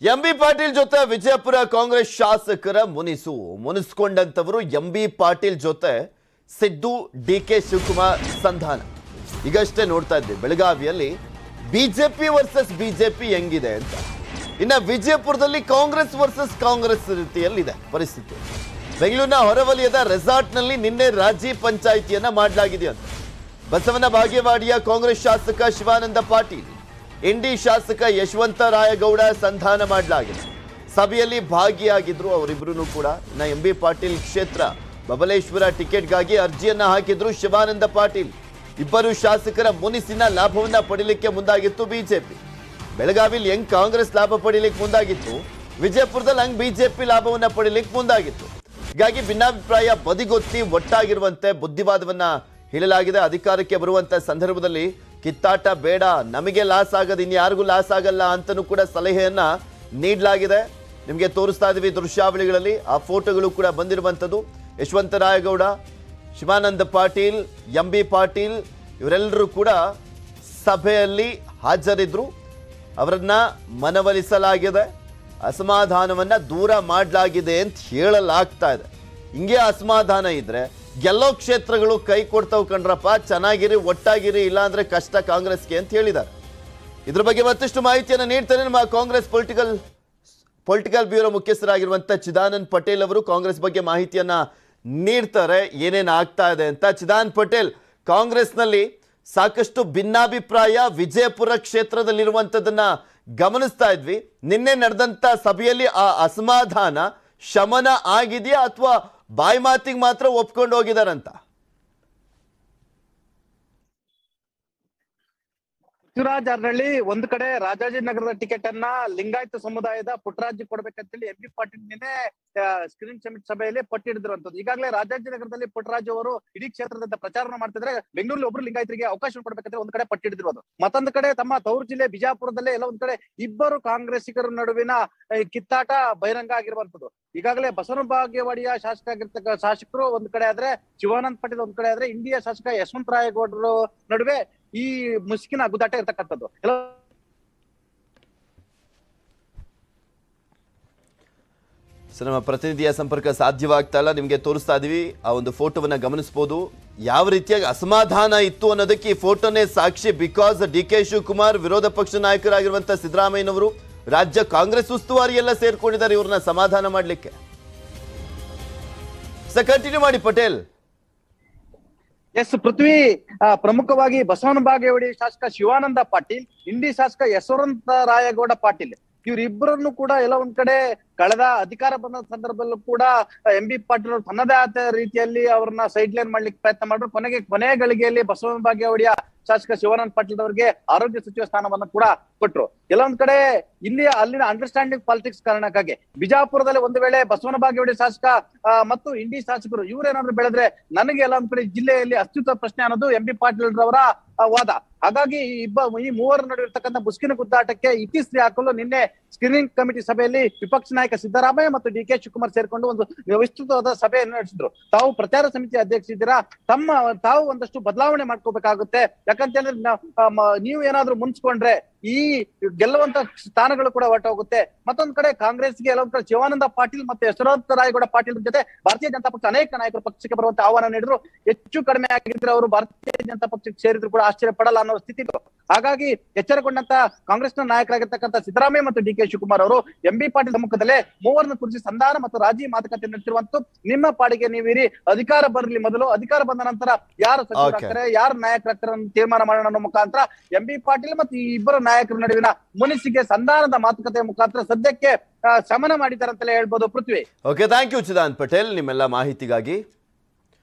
MB Patil ಜೊತೆ ವಿಜಯಪುರ ಕಾಂಗ್ರೆಸ್ ಶಾಸಕರ ಮುನಿಸಿಕೊಂಡಂತವರು MB Patil ಜೊತೆ ಸಿದ್ದು ಡಿಕೆ ಶಿವಕುಮಾರ್ ಸಂಧಾನ ಈಗಷ್ಟೇ ನೋಡ್ತಾ ಇದ್ವಿ ಬೆಳಗಾವಿಯಲ್ಲಿ ಬಿಜೆಪಿ ವರ್ಸಸ್ ಬಿಜೆಪಿ ಹೆಂಗಿದೆ ಅಂತ ಇನ್ನ ವಿಜಯಪುರದಲ್ಲಿ ಕಾಂಗ್ರೆಸ್ ವರ್ಸಸ್ ಕಾಂಗ್ರೆಸ್ ರೀತಿಯಲ್ಲಿದೆ ಪರಿಸ್ಥಿತಿ ಬೆಂಗಳೂರಿನ ಹೊರವಲಯದ ರೆಸಾರ್ಟ್ನಲ್ಲಿ ನಿನ್ನೆ ರಾಜಿ ಪಂಚಾಯಿತಿಯನ್ನ ಮಾಡಲಾಗಿದೆ ಅಂತ ಬಸವನ ಬಾಗೇವಾಡಿಯ ಕಾಂಗ್ರೆಸ್ ಶಾಸಕ ಶಿವಾನಂದ ಪಾಟೀಲ್ ಇಂಡಿ ಶಾಸಕ ಯಶವಂತ ರಾಯಗೌಡ ಸಂಧಾನ ಮಾಡಲಾಗಿದೆ ಸಭೆಯಲ್ಲಿ ಭಾಗಿಯಾಗಿದ್ರು ಅವರಿಬ್ಬರೂ ಕೂಡ ಇನ್ನ ಎಂಬಿ ಪಾಟೀಲ್ ಕ್ಷೇತ್ರ ಬಬಲೇಶ್ವರ ಟಿಕೆಟ್ಗಾಗಿ ಅರ್ಜಿಯನ್ನ ಹಾಕಿದ್ರು ಶಿವಾನಂದ ಪಾಟೀಲ್ ಇಬ್ಬರು ಶಾಸಕರ ಮುನಿಸಿನ ಲಾಭವನ್ನ ಪಡೆಯಲಿಕ್ಕೆ ಮುಂದಾಗಿತ್ತು ಬಿಜೆಪಿ ಬೆಳಗಾವಿಯಲ್ಲಿ ಹೆಂಗ್ ಕಾಂಗ್ರೆಸ್ ಲಾಭ ಪಡೆಯಲಿಕ್ಕೆ ಮುಂದಾಗಿತ್ತು ವಿಜಯಪುರದಲ್ಲಿ ಹಂಗ್ ಬಿಜೆಪಿ ಲಾಭವನ್ನ ಪಡೆಯಲಿಕ್ಕೆ ಮುಂದಾಗಿತ್ತು ಹೀಗಾಗಿ ಭಿನ್ನಾಭಿಪ್ರಾಯ ಬದಿಗೊತ್ತಿ ಒಟ್ಟಾಗಿರುವಂತೆ ಬುದ್ಧಿವಾದವನ್ನ ಹೇಳಲಾಗಿದೆ ಅಧಿಕಾರಕ್ಕೆ ಬರುವಂತ ಸಂದರ್ಭದಲ್ಲಿ ಕಿತ್ತಾಟ ಬೇಡ ನಮಗೆ ಲಾಸ್ ಆಗದ ಇನ್ಯಾರಿಗೂ ಲಾಸ್ ಆಗಲ್ಲ ಅಂತನೂ ಕೂಡ ಸಲಹೆಯನ್ನ ನೀಡಲಾಗಿದೆ ನಿಮಗೆ ತೋರಿಸ್ತಾ ಇದೀವಿ ದೃಶ್ಯಾವಳಿಗಳಲ್ಲಿ ಆ ಫೋಟೋಗಳು ಕೂಡ ಬಂದಿರುವಂಥದ್ದು ಯಶವಂತ ರಾಯಗೌಡ ಶಿವಾನಂದ ಪಾಟೀಲ್ ಎಂಬಿ ಪಾಟೀಲ್ ಇವರೆಲ್ಲರೂ ಕೂಡ ಸಭೆಯಲ್ಲಿ ಹಾಜರಿದ್ರು ಅವರನ್ನ ಮನವೊಲಿಸಲಾಗಿದೆ ಅಸಮಾಧಾನವನ್ನ ದೂರ ಮಾಡಲಾಗಿದೆ ಅಂತ ಹೇಳಲಾಗ್ತಾ ಇದೆ ಹಿಂಗೆ ಅಸಮಾಧಾನ ಇದ್ರೆ ಗೆಲ್ಲೋ ಕ್ಷೇತ್ರಗಳು ಕೈ ಕೊಡ್ತಾವ್ ಕಣ್ರಪ್ಪ ಚೆನ್ನಾಗಿರಿ ಒಟ್ಟಾಗಿರಿ ಇಲ್ಲಾಂದ್ರೆ ಕಷ್ಟ ಕಾಂಗ್ರೆಸ್ಗೆ ಅಂತ ಹೇಳಿದ್ದಾರೆ ಇದ್ರ ಬಗ್ಗೆ ಮತ್ತಷ್ಟು ಮಾಹಿತಿಯನ್ನು ನೀಡ್ತಾರೆ ನಮ್ಮ ಕಾಂಗ್ರೆಸ್ ಪೊಲಿಟಿಕಲ್ ಬ್ಯೂರೋ ಮುಖ್ಯಸ್ಥರಾಗಿರುವಂತ ಚಿದಾನಂದ್ ಪಟೇಲ್ ಅವರು ಕಾಂಗ್ರೆಸ್ ಬಗ್ಗೆ ಮಾಹಿತಿಯನ್ನ ನೀಡ್ತಾರೆ ಏನೇನು ಆಗ್ತಾ ಇದೆ ಅಂತ ಚಿದಾನಂದ್ ಪಟೇಲ್ ಕಾಂಗ್ರೆಸ್ನಲ್ಲಿ ಸಾಕಷ್ಟು ಭಿನ್ನಾಭಿಪ್ರಾಯ ವಿಜಯಪುರ ಕ್ಷೇತ್ರದಲ್ಲಿರುವಂಥದ್ದನ್ನ ಗಮನಿಸ್ತಾ ಇದ್ವಿ ನಿನ್ನೆ ನಡೆದಂತ ಸಭೆಯಲ್ಲಿ ಆ ಅಸಮಾಧಾನ ಶಮನ ಆಗಿದೆಯಾ ಅಥವಾ ಬಾಯಿ ಮಾತಿಗೆ ಮಾತ್ರ ಒಪ್ಕೊಂಡು ಹೋಗಿದಾರಂತ ಪೃಥ್ವಿರಾಜ್ ಅರಳಿ ಒಂದು ಕಡೆ ರಾಜಾಜಿನಗರದ ಟಿಕೆಟ್ ಅನ್ನ ಲಿಂಗಾಯತ ಸಮುದಾಯದ ಪುಟ್ಟರಾಜ್ ಕೊಡ್ಬೇಕಂತೇಳಿ ಎಂಬಿ ಪಾಟೀಲ್ ನಿನ್ನೆ ಸ್ಕ್ರೀನಿಂಗ್ ಸಮಿಟ್ ಸಭೆಯಲ್ಲಿ ಪಟ್ಟಿಡಿದಿರುವಂತದ್ದು ಈಗಾಗಲೇ ರಾಜಾಜಿನಗರದಲ್ಲಿ ಪುಟ್ಟರಾಜ್ ಅವರು ಇಡೀ ಕ್ಷೇತ್ರದಿಂದ ಪ್ರಚಾರ ಮಾಡ್ತಿದ್ರೆ ಬೆಂಗಳೂರಲ್ಲಿ ಒಬ್ರು ಲಿಂಗಾಯತರಿಗೆ ಅವಕಾಶ ಕೊಡ್ಬೇಕಂದ್ರೆ ಒಂದ್ ಕಡೆ ಪಟ್ಟಿಡಿದಿರೋದು ಮತ್ತೊಂದು ಕಡೆ ತಮ್ಮ ತವರು ಜಿಲ್ಲೆ ಬಿಜಾಪುರದಲ್ಲೇ ಎಲ್ಲ ಒಂದ್ ಕಡೆ ಇಬ್ಬರು ಕಾಂಗ್ರೆಸ್ಸಿಗರ ನಡುವಿನ ಕಿತ್ತಾಟ ಬಹಿರಂಗ ಆಗಿರುವಂತದ್ದು ಈಗಾಗಲೇ ಬಸವನ ಬಾಗೇವಾಡಿಯ ಶಾಸಕರು ಒಂದ್ ಕಡೆ ಆದ್ರೆ ಶಿವಾನಂದ ಪಾಟೀಲ್ ಒಂದ್ ಕಡೆ ಆದ್ರೆ ಇಂಡಿಯಾ ಶಾಸಕ ಯಶವಂತ ರಾಯಗೌಡರು ನಡುವೆ ಈ ಮುಸುಕಿನ ಗುದ್ದಾಟ ಇರ್ತಕ್ಕಂಥದ್ದು ನಮ್ಮ ಪ್ರತಿನಿಧಿಯ ಸಂಪರ್ಕ ಸಾಧ್ಯವಾಗ್ತಾ ಇಲ್ಲ ನಿಮಗೆ ತೋರಿಸ್ತಾ ಇದೀವಿ ಆ ಒಂದು ಫೋಟೋವನ್ನ ಗಮನಿಸಬಹುದು ಯಾವ ರೀತಿಯಾಗಿ ಅಸಮಾಧಾನ ಇತ್ತು ಅನ್ನೋದಕ್ಕೆ ಈ ಫೋಟೋನೇ ಸಾಕ್ಷಿ ಬಿಕಾಸ್ ಡಿಕೆ ಶಿವಕುಮಾರ್ ವಿರೋಧ ಪಕ್ಷ ನಾಯಕರಾಗಿರುವಂತಹ ಸಿದ್ದರಾಮಯ್ಯನವರು ರಾಜ್ಯ ಕಾಂಗ್ರೆಸ್ ಉಸ್ತುವಾರಿ ಎಲ್ಲ ಸೇರ್ಕೊಂಡಿದ್ದಾರೆ ಇವ್ರನ್ನ ಸಮಾಧಾನ ಮಾಡ್ಲಿಕ್ಕೆ ಕಂಟಿನ್ಯೂ ಮಾಡಿ ಪಟೇಲ್ ಎಸ್ ಪೃಥ್ವಿ ಪ್ರಮುಖವಾಗಿ ಬಸವನ ಬಾಗೇವಾಡಿ ಶಾಸಕ ಶಿವಾನಂದ ಪಾಟೀಲ್ ಇಂಡಿ ಶಾಸಕ ಯಶವಂತ ರಾಯಗೌಡ ಪಾಟೀಲ್ ಇವರಿಬ್ಬರನ್ನು ಕೂಡ ಎಲ್ಲ ಒಂದ್ ಕಡೆ ಕಳೆದ ಅಧಿಕಾರ ಬಂದ ಸಂದರ್ಭದಲ್ಲೂ ಕೂಡ ಎಂಬಿ ಪಾಟೀಲ್ ಅವರು ತನ್ನದೇ ಆದ ರೀತಿಯಲ್ಲಿ ಅವ್ರನ್ನ ಸೈಡ್ ಲೈನ್ ಮಾಡ್ಲಿಕ್ಕೆ ಪ್ರಯತ್ನ ಮಾಡಿದ್ರು ಕೊನೆ ಗಳಿಗೆಯಲ್ಲಿ ಬಸವನ ಬಾಗೇವಾಡಿಯ ಶಾಸಕ ಶಿವಾನಂದ ಪಾಟೀಲ್ ಅವರಿಗೆ ಆರೋಗ್ಯ ಸಚಿವ ಸ್ಥಾನವನ್ನು ಕೂಡ ಕೊಟ್ರು ಎಲ್ಲ ಒಂದ್ ಕಡೆ ಅಲ್ಲಿನ ಅಂಡರ್ಸ್ಟ್ಯಾಂಡಿಂಗ್ ಪಾಲಿಟಿಕ್ಸ್ ಕಾರಣಕ್ಕಾಗಿ ಬಿಜಾಪುರದಲ್ಲಿ ಒಂದು ವೇಳೆ ಬಸವನ ಬಾಗೇವಾಡಿ ಶಾಸಕ ಮತ್ತು ಇಂಡಿ ಶಾಸಕರು ಇವ್ರೇನಾದ್ರು ಬೆಳೆದ್ರೆ ನನಗೆ ಎಲ್ಲ ಒಂದ್ ಕಡೆ ಜಿಲ್ಲೆಯಲ್ಲಿ ಅಸ್ತಿತ್ವ ಪ್ರಶ್ನೆ ಅನ್ನೋದು ಎಂಬಿ ಪಾಟೀಲ್ ರವರ ವಾದ ಹಾಗಾಗಿ ಈ ಮೂವರ ನಡುವೆ ಇರ್ತಕ್ಕಂಥ ಮುಸ್ಕಿನ ಗುದ್ದಾಟಕ್ಕೆ ಇತಿಶ್ರೀ ಹಾಕಲು ನಿನ್ನೆ ಸ್ಕ್ರೀನಿಂಗ್ ಕಮಿಟಿ ಸಭೆಯಲ್ಲಿ ವಿಪಕ್ಷ ನಾಯಕ ಸಿದ್ದರಾಮಯ್ಯ ಮತ್ತು ಡಿಕೆ ಶಿವಕುಮಾರ್ ಸೇರ್ಕೊಂಡು ಒಂದು ವಿಸ್ತೃತವಾದ ಸಭೆಯನ್ನು ನಡೆಸಿದ್ರು ತಾವು ಪ್ರಚಾರ ಸಮಿತಿ ಅಧ್ಯಕ್ಷರಿದ್ದೀರಾ ತಾವು ಒಂದಷ್ಟು ಬದಲಾವಣೆ ಮಾಡ್ಕೋಬೇಕಾಗುತ್ತೆ ಯಾಕಂತ ಹೇಳಿದ್ರೆ ನೀವು ಏನಾದ್ರು ಮುನ್ಸ್ಕೊಂಡ್ರೆ ಈ ಗೆಲ್ಲುವಂತ ಸ್ಥಾನಗಳು ಕೂಡ ಹೊರಟೋಗುತ್ತೆ ಮತ್ತೊಂದ್ ಕಡೆ ಕಾಂಗ್ರೆಸ್ಗೆ ಎಲ್ಲೊಂದ್ ಕಡೆ ಶಿವಾನಂದ ಪಾಟೀಲ್ ಮತ್ತೆ ಯಶವಂತ ರಾಯಗೌಡ ಪಾಟೀಲ್ ಜೊತೆ ಭಾರತೀಯ ಜನತಾ ಪಕ್ಷ ಅನೇಕ ನಾಯಕರು ಪಕ್ಷಕ್ಕೆ ಬರುವಂತ ಆಹ್ವಾನ ನೀಡಿದ್ರು ಹೆಚ್ಚು ಕಡಿಮೆ ಆಗಿದ್ರೆ ಅವರು ಭಾರತೀಯ ಜನತಾ ಪಕ್ಷಕ್ಕೆ ಸೇರಿದ್ರು ಕೂಡ ಆಶ್ಚರ್ಯ ಪಡಲ್ಲ ಅನ್ನೋ ಸ್ಥಿತಿ ಇತ್ತು ಹಾಗಾಗಿ ಎಚ್ಚರಗೊಂಡಂತ ಕಾಂಗ್ರೆಸ್ನ ನಾಯಕರಾಗಿರ್ತಕ್ಕಂಥ ಸಿದ್ದರಾಮಯ್ಯ ಮತ್ತು ಡಿಕೆ ಶಿವಕುಮಾರ್ ಅವರು ಎಂಬಿ ಪಾಟೀಲ್ ಸಮ್ಮುಖದಲ್ಲೇ ಮೂವರನ್ನು ಕುರಿಸಿ ಸಂಧಾನ ಮತ್ತು ರಾಜಿ ಮಾತುಕತೆ ನಡೆಸಿರುವಂತೂ ನಿಮ್ಮ ಪಾಡಿಗೆ ನೀವಿರಿ ಅಧಿಕಾರ ಬರಲಿ ಮೊದಲು ಅಧಿಕಾರ ಬಂದ ನಂತರ ಯಾರು ಸಚಿವರಾಗ್ತಾರೆ ಯಾರು ನಾಯಕರಾಗ್ತಾರೆ ಅಂತ ತೀರ್ಮಾನ ಮಾಡೋಣ ಅನ್ನೋ ಮುಖಾಂತರ ಎಂಬಿ ಪಾಟೀಲ್ ಮತ್ತು ಈ ಇಬ್ಬರು ನಾಯಕರ ನಡುವಿನ ಮುನಿಸಿಗೆ ಸಂಧಾನದ ಮಾತುಕತೆ ಮುಖಾಂತರ ಸದ್ಯಕ್ಕೆ ಶಮನ ಮಾಡಿದ್ದಾರೆ ಅಂತಲೇ ಹೇಳ್ಬೋದು Prithvi okay thank you Chidanand Patel ನಿಮ್ಮೆಲ್ಲ ಮಾಹಿತಿಗಾಗಿ